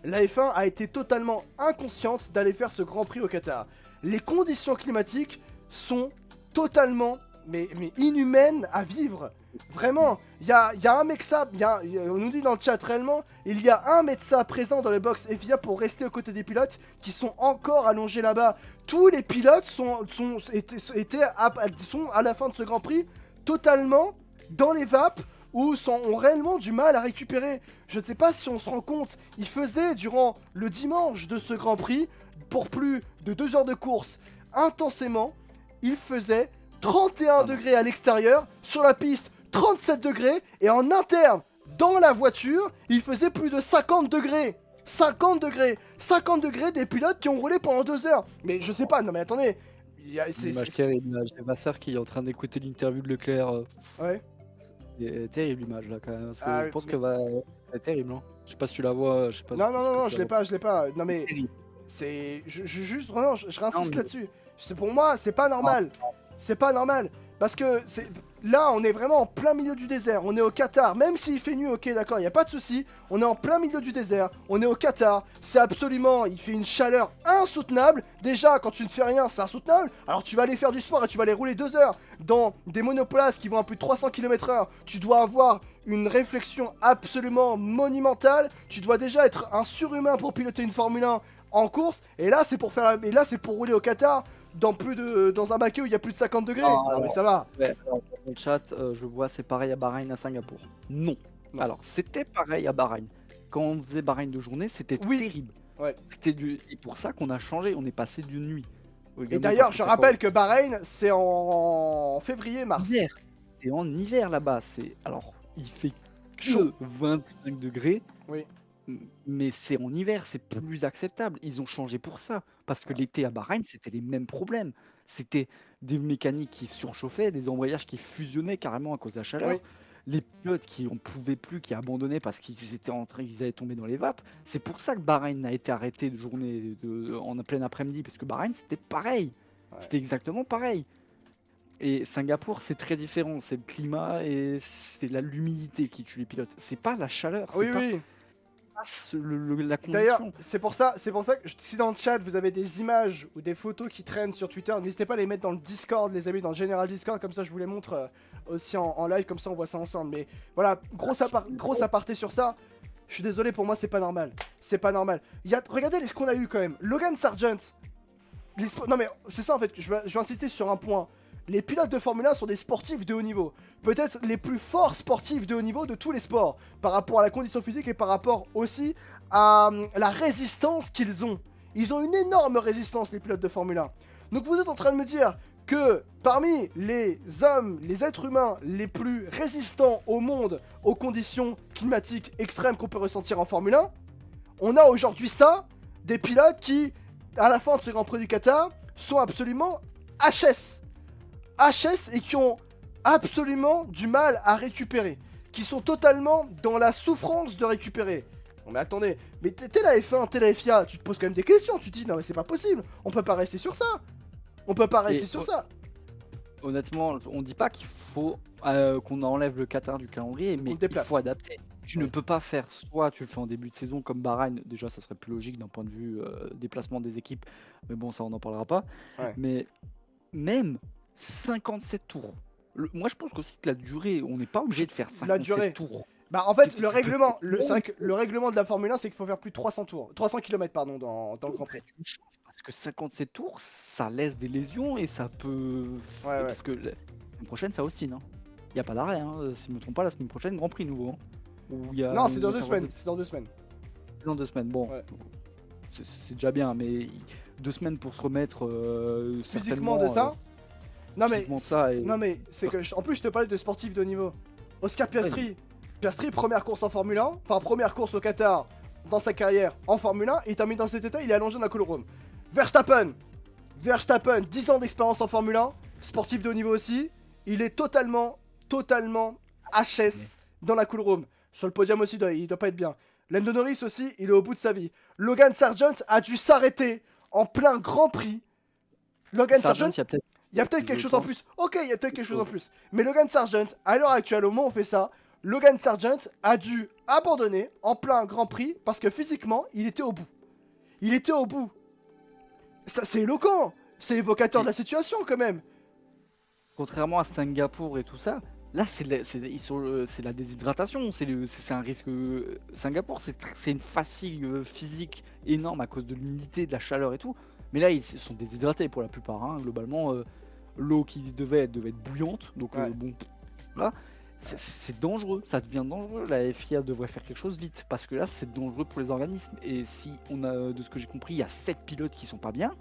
la F1 a été totalement inconsciente d'aller faire ce Grand Prix au Qatar. Les conditions climatiques sont totalement mais inhumaines à vivre. Vraiment, il y a un médecin, on nous dit dans le chat réellement, il y a un médecin présent dans le box FIA pour rester aux côtés des pilotes qui sont encore allongés là-bas. Tous les pilotes sont à la fin de ce Grand Prix totalement dans les vapes ou ont réellement du mal à récupérer. Je ne sais pas si on se rend compte, il faisait durant le dimanche de ce Grand Prix, pour plus de 2 heures de course, intensément, il faisait 31 degrés à l'extérieur, sur la piste 37 degrés, et en interne, dans la voiture, il faisait plus de 50 degrés. 50 degrés 50 degrés des pilotes qui ont roulé pendant 2 heures. Mais je sais pas, non mais attendez. L'image terrible, j'ai ma soeur qui est en train d'écouter l'interview de Leclerc. Ouais. C'est terrible l'image là quand même, parce que Ah, je pense mais- que c'est terrible. Hein. Je sais pas si tu la vois, je sais pas. Non, je l'ai pas, Non C'est mais, terrible. c'est... juste, vraiment, je réinsiste mais- là-dessus. Pour moi, c'est pas Ah, normal. C'est pas normal. Parce que là, on est vraiment en plein milieu du désert. On est au Qatar. Même s'il fait nuit, ok, d'accord, il n'y a pas de souci. On est en plein milieu du désert. On est au Qatar. C'est absolument... Il fait une chaleur insoutenable. Déjà, quand tu ne fais rien, c'est insoutenable. Alors tu vas aller faire du sport et tu vas aller rouler 2 heures dans des monoplaces qui vont à plus de 300 km/h. Tu dois avoir une réflexion absolument monumentale. Tu dois déjà être un surhumain pour piloter une Formule 1 en course. Et là, c'est pour rouler au Qatar dans un baquet où il y a plus de 50 degrés. Non, mais ça va. Ouais, alors, dans le chat, je vois c'est pareil à Bahreïn, à Singapour. Non. Non. Alors, c'était pareil à Bahreïn. Quand on faisait Bahreïn de journée, c'était terrible. Ouais. Et pour ça qu'on a changé, on est passé d'une nuit. Et d'ailleurs, je rappelle que Bahreïn, c'est en février-mars. C'est en hiver là-bas. Alors, il fait chaud, 25 degrés. Oui. Mais c'est en hiver, c'est plus acceptable. Ils ont changé pour ça. Parce que l'été à Bahreïn, c'était les mêmes problèmes. C'était des mécaniques qui surchauffaient, des embrayages qui fusionnaient carrément à cause de la chaleur. Oui. Les pilotes qui en pouvaient plus, qui abandonnaient parce qu'ils allaient tomber dans les vapes. C'est pour ça que Bahreïn a été arrêté de journée en plein après-midi. Parce que Bahreïn, c'était pareil. Ouais. C'était exactement pareil. Et Singapour, c'est très différent. C'est le climat et c'est l'humidité qui tue les pilotes. C'est pas la chaleur. Oui, c'est pas oui. La condition. D'ailleurs, c'est pour ça que si dans le chat vous avez des images ou des photos qui traînent sur Twitter, n'hésitez pas à les mettre dans le Discord, les amis, dans le General Discord, comme ça je vous les montre aussi en live, comme ça on voit ça ensemble. Mais voilà, grosse aparté sur ça. Je suis désolé, pour moi c'est pas normal. C'est pas normal. Regardez ce qu'on a eu quand même. Logan Sargent. Non mais c'est ça en fait, je vais insister sur un point. Les pilotes de Formule 1 sont des sportifs de haut niveau. Peut-être les plus forts sportifs de haut niveau de tous les sports. Par rapport à la condition physique et par rapport aussi à la résistance qu'ils ont. Ils ont une énorme résistance, les pilotes de Formule 1. Donc vous êtes en train de me dire que parmi les hommes, les êtres humains les plus résistants au monde aux conditions climatiques extrêmes qu'on peut ressentir en Formule 1, on a aujourd'hui ça, des pilotes qui, à la fin de ce Grand Prix du Qatar, sont absolument HS. HS et qui ont absolument du mal à récupérer. Qui sont totalement dans la souffrance de récupérer. Non mais attendez, mais t'es la F1, t'es la FIA, tu te poses quand même des questions, tu te dis non mais c'est pas possible, on peut pas rester sur ça. On peut pas rester sur ça. Honnêtement, on dit pas qu'il faut qu'on enlève le Qatar du calendrier, mais il faut adapter. Tu ne peux pas faire, soit tu le fais en début de saison comme Bahreïn, déjà ça serait plus logique d'un point de vue déplacement des équipes, mais bon ça on n'en parlera pas. Ouais. Mais même 57 tours. Moi je pense qu'aussi que la durée, on n'est pas obligé de faire 57 tours. Bah en fait, c'est vrai que le règlement de la Formule 1, c'est qu'il faut faire plus de 300 tours. 300 km, pardon, dans le Grand Prix. Parce que 57 tours, ça laisse des lésions et ça peut... Ouais. Parce que la semaine prochaine, ça aussi, non. Il n'y a pas d'arrêt, hein. Si je ne me trompe pas, la semaine prochaine, Grand Prix nouveau. Hein. Non, c'est dans 2 semaines. C'est dans 2 semaines. Dans 2 semaines, bon. Ouais. C'est déjà bien, mais 2 semaines pour se remettre physiquement de ça. Non mais c'est que en plus je te parlais de sportifs de haut niveau. Oscar Piastri. Ouais. Piastri, première course en Formule 1, enfin première course au Qatar dans sa carrière en Formule 1, il termine dans cet état, il est allongé dans la cool-room. Verstappen, 10 ans d'expérience en Formule 1, sportif de haut niveau aussi, il est totalement HS dans la cool-room. Sur le podium aussi, il doit pas être bien. Lando Norris aussi, il est au bout de sa vie. Logan Sargent a dû s'arrêter en plein Grand Prix. Logan Sargent, il y a peut-être quelque chose en plus. Ok, il y a peut-être quelque chose en plus. Mais Logan Sargent, à l'heure actuelle, au moment où on fait ça, Logan Sargent a dû abandonner en plein Grand Prix parce que physiquement, il était au bout. Il était au bout. Ça, c'est éloquent. C'est évocateur de la situation quand même. Contrairement à Singapour et tout ça, là c'est la déshydratation, c'est un risque. Singapour, c'est une fatigue physique énorme à cause de l'humidité, de la chaleur et tout. Mais là, ils sont déshydratés pour la plupart. Hein. Globalement, l'eau qui devait être bouillante. Donc bon, voilà. C'est dangereux, ça devient dangereux. La FIA devrait faire quelque chose vite parce que là, c'est dangereux pour les organismes. Et si on a, de ce que j'ai compris, il y a 7 pilotes qui sont pas bien.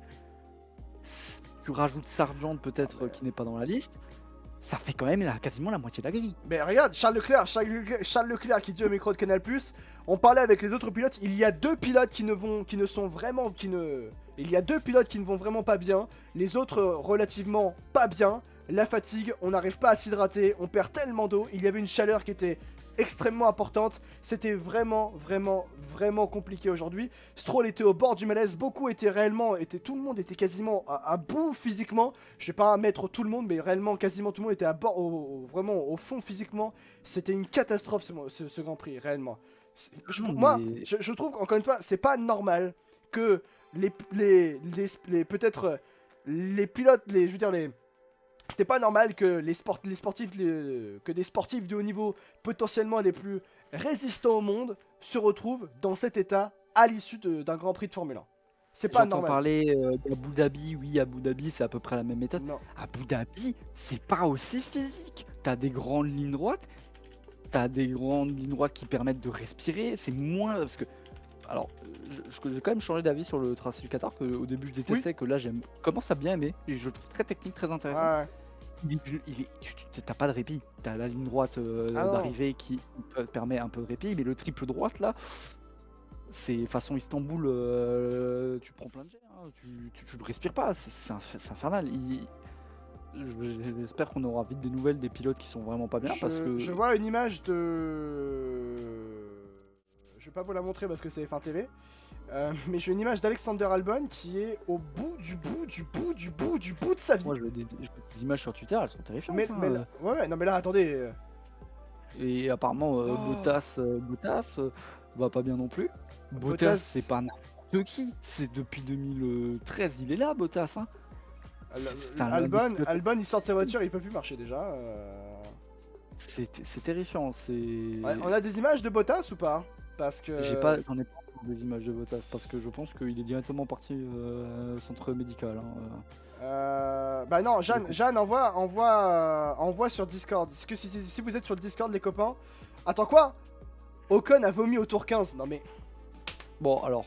Tu rajoutes Sargent peut-être qui n'est pas dans la liste, ça fait quand même quasiment la moitié de la grille. Mais regarde, Charles Leclerc qui dit au micro de Canal+, on parlait avec les autres pilotes, il y a 2 pilotes il y a 2 pilotes qui ne vont vraiment pas bien, les autres relativement pas bien, la fatigue, on n'arrive pas à s'hydrater, on perd tellement d'eau, il y avait une chaleur qui était extrêmement importante, c'était vraiment compliqué aujourd'hui. Stroll était au bord du malaise, beaucoup étaient réellement, tout le monde était quasiment à bout physiquement. Je vais pas mettre tout le monde, mais réellement quasiment tout le monde était à bord, vraiment au fond physiquement. C'était une catastrophe ce Grand Prix, réellement. Je trouve qu'encore une fois, c'est pas normal que peut-être les pilotes, je veux dire c'était pas normal que que des sportifs de haut niveau, potentiellement les plus résistants au monde, se retrouvent dans cet état à l'issue d'un Grand Prix de Formule 1. C'est pas normal. J'entends parler d'Abu Dhabi, oui, Abu Dhabi c'est à peu près la même méthode. Non. Abu Dhabi, c'est pas aussi physique. T'as des grandes lignes droites, qui permettent de respirer, c'est moins parce que. Alors, j'ai quand même changé d'avis sur le tracé du Qatar, qu'au début je détestais, que là je commence à bien aimer, et je le trouve très technique, très intéressant. Ouais. T'as pas de répit, t'as la ligne droite d'arrivée qui permet un peu de répit, mais le triple droite là, c'est façon Istanbul, tu prends plein de jet, hein, tu ne respires pas, c'est infernal. J'espère qu'on aura vite des nouvelles des pilotes qui sont vraiment pas bien, parce que... Je vois une image de... Je vais pas vous la montrer parce que c'est F1 TV, mais j'ai une image d'Alexander Albon qui est au bout de sa vie. Moi, je vois des images sur Twitter, elles sont terrifiantes. Ouais, non mais là, attendez. Et apparemment, Bottas va pas bien non plus. Bottas, c'est pas n'importe qui. C'est depuis 2013, il est là, Bottas. Hein. Albon, il sort de sa voiture, il peut plus marcher déjà. C'est terrifiant. Ouais, on a des images de Bottas ou pas? Parce que... J'en ai pas des images de Bottas parce que je pense qu'il est directement parti au centre médical. Hein. Bah non, Jeanne envoie sur Discord. Est-ce que si vous êtes sur le Discord, les copains... Attends, quoi? Ocon a vomi au tour 15. Non mais... Bon, alors...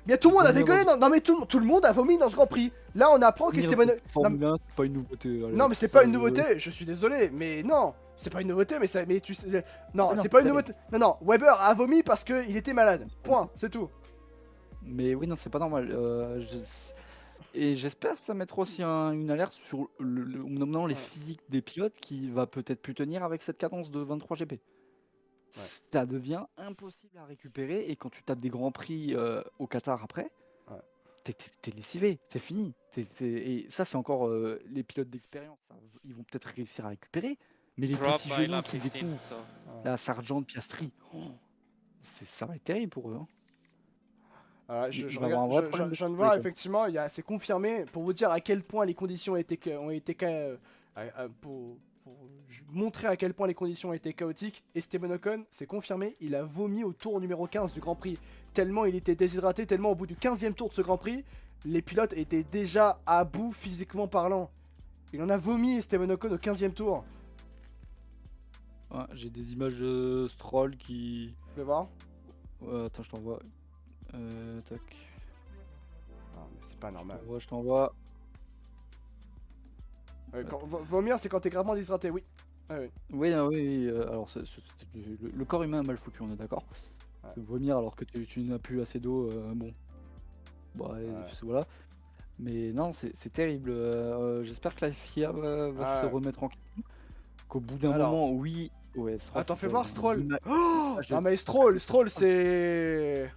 Bien, tout le monde a dégueulé. Non mais tout le monde a vomi dans ce Grand Prix. Là, on apprend qu'Esteban... Formule 1, c'est pas une nouveauté. Allez, non mais c'est pas une nouveauté, je suis désolé, mais non. C'est pas une nouveauté, mais tu sais... Non, c'est pas une nouveauté. Non, Weber a vomi parce qu'il était malade. Point, c'est tout. Mais oui, non, c'est pas normal. Et j'espère que ça mettra aussi une alerte sur maintenant les physiques des pilotes qui va peut-être plus tenir avec cette cadence de 23 GP. Ça devient impossible à récupérer et quand tu tapes des grands prix au Qatar après, t'es lessivé, c'est fini. Et ça, c'est encore les pilotes d'expérience. Ils vont peut-être réussir à récupérer. Mais les petits jeunes qui découvrent, la Sargent, Piastri, ça va être terrible pour eux. Hein. Je viens de voir, effectivement, c'est confirmé. Pour vous dire à quel point les conditions ont été pour montrer à quel point les conditions étaient chaotiques, Esteban Ocon, c'est confirmé, il a vomi au tour numéro 15 du Grand Prix. Tellement il était déshydraté, tellement au bout du 15e tour de ce Grand Prix, les pilotes étaient déjà à bout physiquement parlant. Il en a vomi, Esteban Ocon, au 15e tour. Ouais, j'ai des images de Stroll qui... Tu veux voir? Attends, je t'envoie. Tac. Non, mais c'est pas normal. Je t'envoie. Vomir, c'est quand t'es gravement déshydraté, oui. Oui. Alors, le corps humain est mal foutu, on est d'accord. Vomir alors que tu n'as plus assez d'eau, bon. Voilà. Mais non, c'est terrible. J'espère que la FIA va se remettre en question. Qu'au bout d'un moment, oui. Ouais, attends, fais voir Stroll. Oh non, mais Stroll, c'est.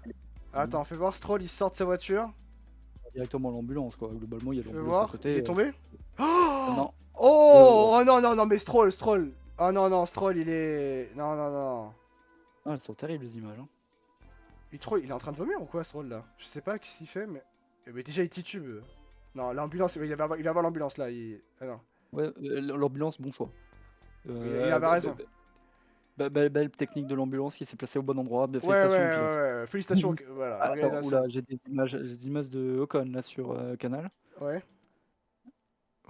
Attends, fais voir Stroll, il sort de sa voiture. Directement à l'ambulance, quoi. Globalement, il y a l'ambulance à côté. Il est tombé? Non. Oh non, mais Stroll. Oh non, non, Stroll, il est... Non, non, non. Ah, elles sont terribles les images. Hein. Il est en train de vomir ou quoi, Stroll, là? Je sais pas ce qu'il fait, mais... Mais déjà, il titube. Non, l'ambulance, il va avoir l'ambulance, là. Ah non. Ouais, l'ambulance, bon choix. Il avait raison. Belle technique de l'ambulance qui s'est placée au bon endroit. Ouais. Félicitations. Voilà, attends, oula, j'ai des images de Ocon là sur Canal. Ouais.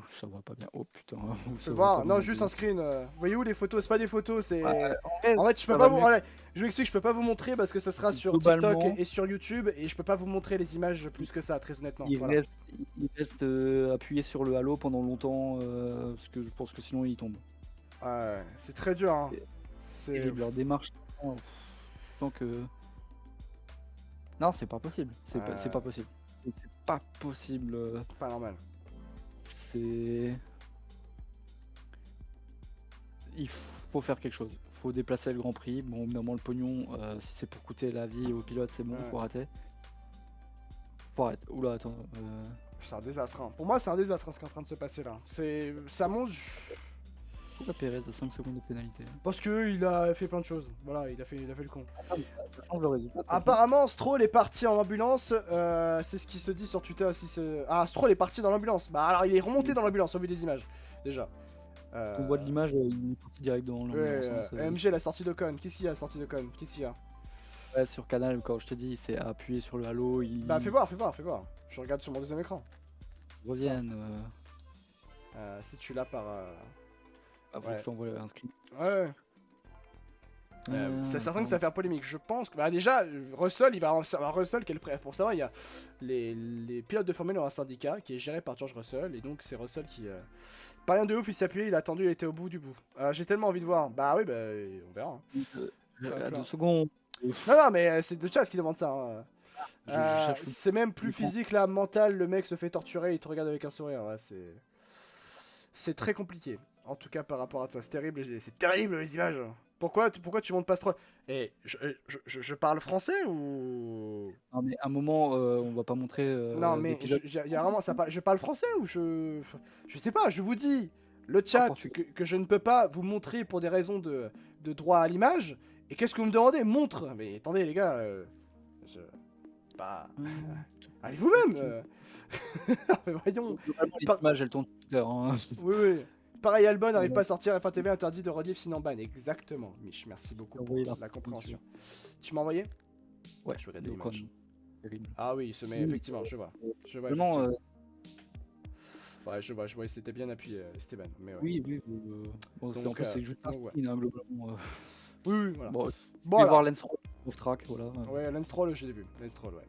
Ça va pas bien. Oh putain. Je peux voir. Non, juste un screen. Vous voyez où les photos? C'est pas des photos, c'est. En fait, je peux pas vous. Je vous explique, je peux pas vous montrer parce que ça sera sur TikTok et sur YouTube et je peux pas vous montrer les images plus que ça, très honnêtement. Il reste appuyé sur le halo pendant longtemps parce que je pense que sinon il tombe. Ouais, c'est très dur. Hein. C'est leur démarche. Tant que. Non, c'est pas possible. C'est pas possible. C'est pas possible. Pas normal. C'est. Il faut faire quelque chose. Faut déplacer le Grand Prix. Bon, évidemment, le pognon, si c'est pour coûter la vie aux pilotes, c'est bon, faut arrêter. Faut arrêter. Oula, attends. C'est un désastre. Hein. Pour moi, c'est un désastre ce qui est en train de se passer là. Ça monte. Pourquoi Pérez a 5 secondes de pénalité? Parce que il a fait plein de choses. Voilà, il a fait le con. Ça change le résultat. Apparemment, Stroll est parti en ambulance. C'est ce qui se dit sur Twitter aussi. Ah, Stroll est parti dans l'ambulance. Bah alors, il est remonté dans l'ambulance au vu des images. Déjà. On voit de l'image, il est parti direct dans l'ambulance. MG, la sortie d'Ocon. Qu'est-ce qu'il y a, la sortie d'Ocon? Qu'est-ce qu'il y a? Ouais, sur Canal, quand je te dis, c'est appuyé sur le halo. Bah, fais voir. Je regarde sur mon deuxième écran. Reviennent. Si tu l'as par. Faut que je t'envoie un screen. Ouais. C'est certain que ça va faire polémique. Je pense que bah déjà Russell, il va avoir Russell qui est le prêt. Pour savoir, il y a les pilotes de Formule 1 ont un syndicat qui est géré par George Russell et donc c'est Russell qui pas rien de ouf, il s'est appuyé, il a attendu, il était au bout du bout. J'ai tellement envie de voir. Bah oui, bah on verra. À 2 secondes. Non, mais c'est le chat qui demande ça. Hein. C'est même plus physique là, mental. Le mec se fait torturer, il te regarde avec un sourire. Ouais, c'est très compliqué. En tout cas par rapport à toi, c'est terrible les images. Pourquoi tu montes pas ce troll? Et je parle français ou... Non mais à un moment on va pas montrer... non mais y a vraiment je parle français ou je sais pas, je vous dis le chat que je ne peux pas vous montrer pour des raisons de droit à l'image. Et qu'est-ce que vous me demandez? Montre. Mais attendez les gars, allez vous-même. Mais voyons. L'image elle tourne Twitter. Hein. Oui. Pareil, Albon n'arrive pas à sortir, FATV interdit de rediff sinon ban. Exactement, Mich, merci beaucoup pour la compréhension. Tu m'as envoyé? Ouais, je regarde l'image. Ah oui, il se met, effectivement, je vois. Vraiment, ouais, je vois, c'était bien appuyé, Esteban. Mais ouais. Oui. Bon, en plus, c'est juste un spin, hein, globalement. Oui, voilà. Bon, voir Lance Stroll off track, voilà. Ouais, Lance Stroll, j'ai vu. Lance Stroll, ouais.